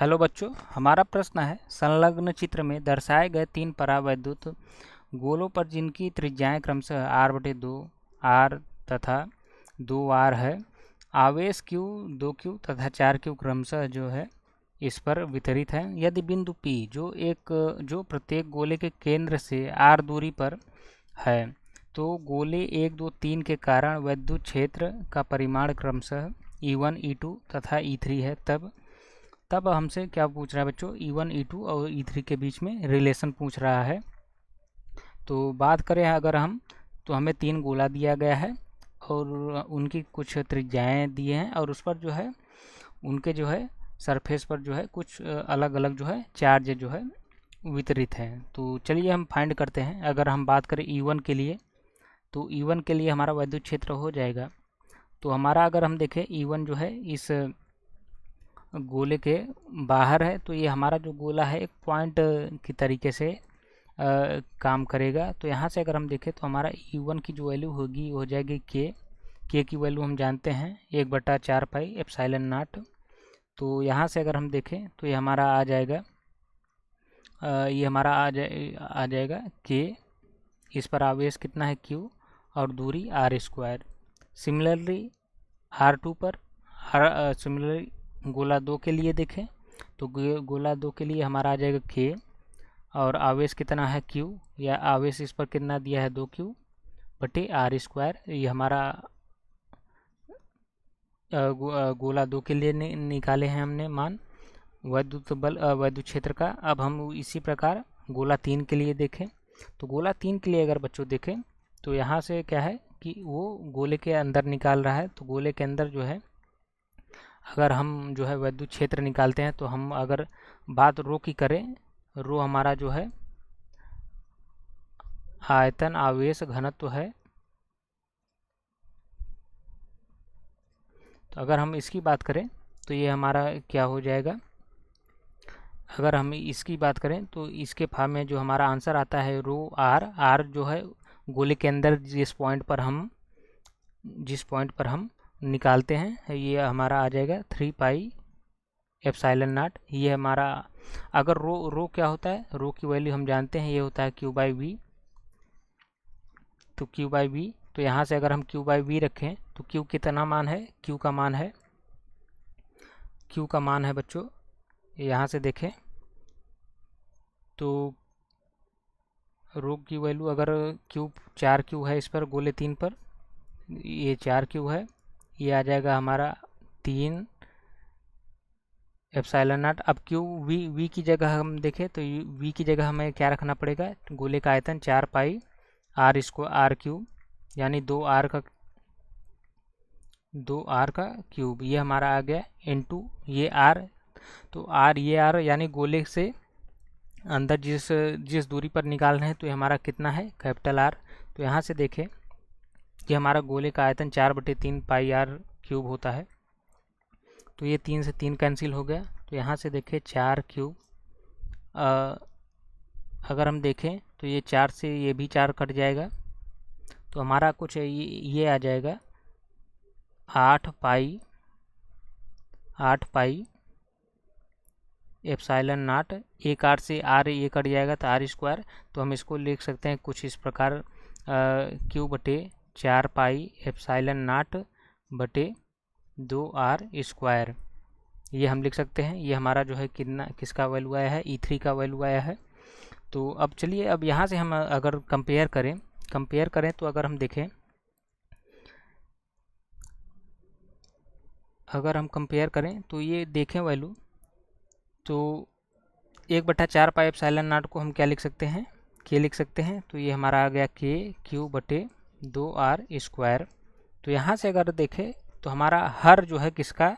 Hello बच्चों, हमारा प्रश्न है संलग्न चित्र में दर्शाए गए तीन परावैद्युत गोलों पर जिनकी त्रिज्याएं क्रमशः r/2 r तथा 2r है, आवेश q 2q तथा 4q क्रमशः जो है इस पर वितरित है। यदि बिंदु P जो प्रत्येक गोले के केंद्र से r दूरी पर है, तो गोले 1, 2, 3 के कारण वैद्युत क्षेत्र का परिमाण क्रमशः E1, E2 तथा E3 है। तब हमसे क्या पूछ रहा है बच्चों, E1, E2 और E3 के बीच में रिलेशन पूछ रहा है। तो बात करें अगर हम, तो हमें 3 गोला दिया गया है और उनकी कुछ त्रिज्याएं दी हैं और उस पर जो है उनके जो है सरफेस पर जो है कुछ अलग अलग जो है चार्ज जो है वितरित हैं। तो चलिए हम फाइंड करते हैं। अगर हम बात करें E1 के लिए, तो E1 के लिए हमारा वैद्युत क्षेत्र हो जाएगा। तो हमारा अगर हम देखें E1 जो है इस गोले के बाहर है, तो ये हमारा जो गोला है एक पॉइंट की तरीके से काम करेगा। तो यहाँ से अगर हम देखें तो हमारा E1 की जो वैल्यू होगी हो जाएगी के की वैल्यू हम जानते हैं 1/4 पाई एप्सिलॉन नॉट। तो यहाँ से अगर हम देखें तो ये हमारा आ जाएगा आ जाएगा के। इस पर आवेश कितना है Q और दूरी r²। सिमिलरली R2 पर सिमिलरली गोला 2 के लिए देखें तो गोला 2 के लिए हमारा आ जाएगा K और आवेश कितना है Q, या आवेश इस पर कितना दिया है 2Q/r²। ये हमारा गोला 2 के लिए निकाले हैं हमने मान वैद्युत क्षेत्र का। अब हम इसी प्रकार गोला 3 के लिए देखें तो गोला 3 के लिए अगर बच्चों देखें तो यहाँ से क्या है कि वो गोले के अंदर निकाल रहा है। तो गोले के अंदर जो है अगर हम जो है वैद्युत क्षेत्र निकालते हैं, तो हम अगर बात रो की करें, रो हमारा जो है आयतन आवेश घनत्व है। तो अगर हम इसकी बात करें तो ये हमारा क्या हो जाएगा, अगर हम इसकी बात करें तो इसके फॉर्म में जो हमारा आंसर आता है रो आर जो है गोले के अंदर जिस पॉइंट पर हम निकालते हैं, ये हमारा आ जाएगा 3 पाई एप्सिलॉन नॉट। ये हमारा अगर रो क्या होता है, रो की वैल्यू हम जानते हैं, ये होता है Q/V। तो Q/V, तो यहाँ से अगर हम Q/V रखें तो Q कितना मान है, Q का मान है बच्चों, यहाँ से देखें तो रो की वैल्यू अगर Q 4Q है इस पर गोले 3 पर, ये 4Q है, ये आ जाएगा हमारा 3 एप्सिलॉन नॉट। अब V की जगह हम देखें तो V की जगह हमें क्या रखना पड़ेगा, गोले का आयतन 4 पाई r³ यानी 2r का क्यूब, ये हमारा आ गया इनटू ये r। तो ये r यानी गोले से अंदर जिस दूरी पर निकाल रहे हैं, तो ये हमारा कितना है कैपिटल R। तो यहाँ से देखें कि हमारा गोले का आयतन 4/3 पाई r³ होता है। तो ये 3 से 3 कैंसिल हो गया। तो यहाँ से देखें 4³ अगर हम देखें तो ये 4 से ये भी 4 कट जाएगा, तो हमारा कुछ ये आ जाएगा 8 पाई एप्सिलॉन नॉट। एक R से R ये कट जाएगा तो r²। तो हम इसको लिख सकते हैं कुछ इस प्रकार Q/4 पाई एप्सिलॉन नॉट बटे 2r²। ये हम लिख सकते हैं। ये हमारा जो है किसका वैल्यू आया है, E3 का वैल्यू आया है। तो अब चलिए, अब यहाँ से हम अगर कंपेयर करें तो अगर हम देखें, अगर हम कंपेयर करें तो ये देखें वैल्यू, तो 1/4 पाई एप्सिलॉन नॉट को हम क्या लिख सकते हैं, के लिख सकते हैं। तो ये हमारा आ गया Q/2r²। तो यहाँ से अगर देखें तो हमारा हर जो है किसका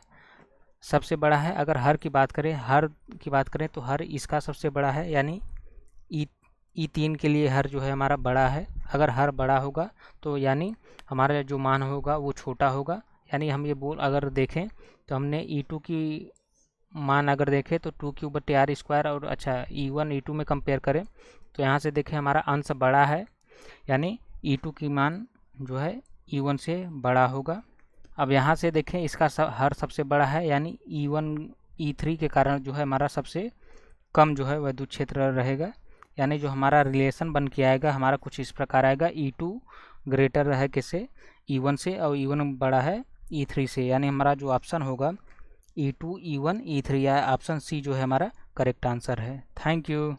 सबसे बड़ा है। अगर हर की बात करें तो हर इसका सबसे बड़ा है, यानी E3 के लिए हर जो है हमारा बड़ा है। अगर हर बड़ा होगा तो यानी हमारा जो मान होगा वो छोटा होगा। यानी हम ये अगर देखें तो हमने E2 की मान अगर देखें तो 2Q/r², और अच्छा E1 E2 में कंपेयर करें तो यहाँ से देखें हमारा अंश बड़ा है, यानी E2 की मान जो है E1 से बड़ा होगा। अब यहाँ से देखें इसका हर सबसे बड़ा है, यानी E3 के कारण जो है हमारा सबसे कम जो है विद्युत क्षेत्र रहेगा। यानी जो हमारा रिलेशन बन के आएगा हमारा कुछ इस प्रकार आएगा, E2 ग्रेटर है किससे, E1 से, और E1 बड़ा है E3 से। यानी हमारा जो ऑप्शन होगा E2 E1 E3 या ऑप्शन सी जो है हमारा करेक्ट आंसर है। Thank you.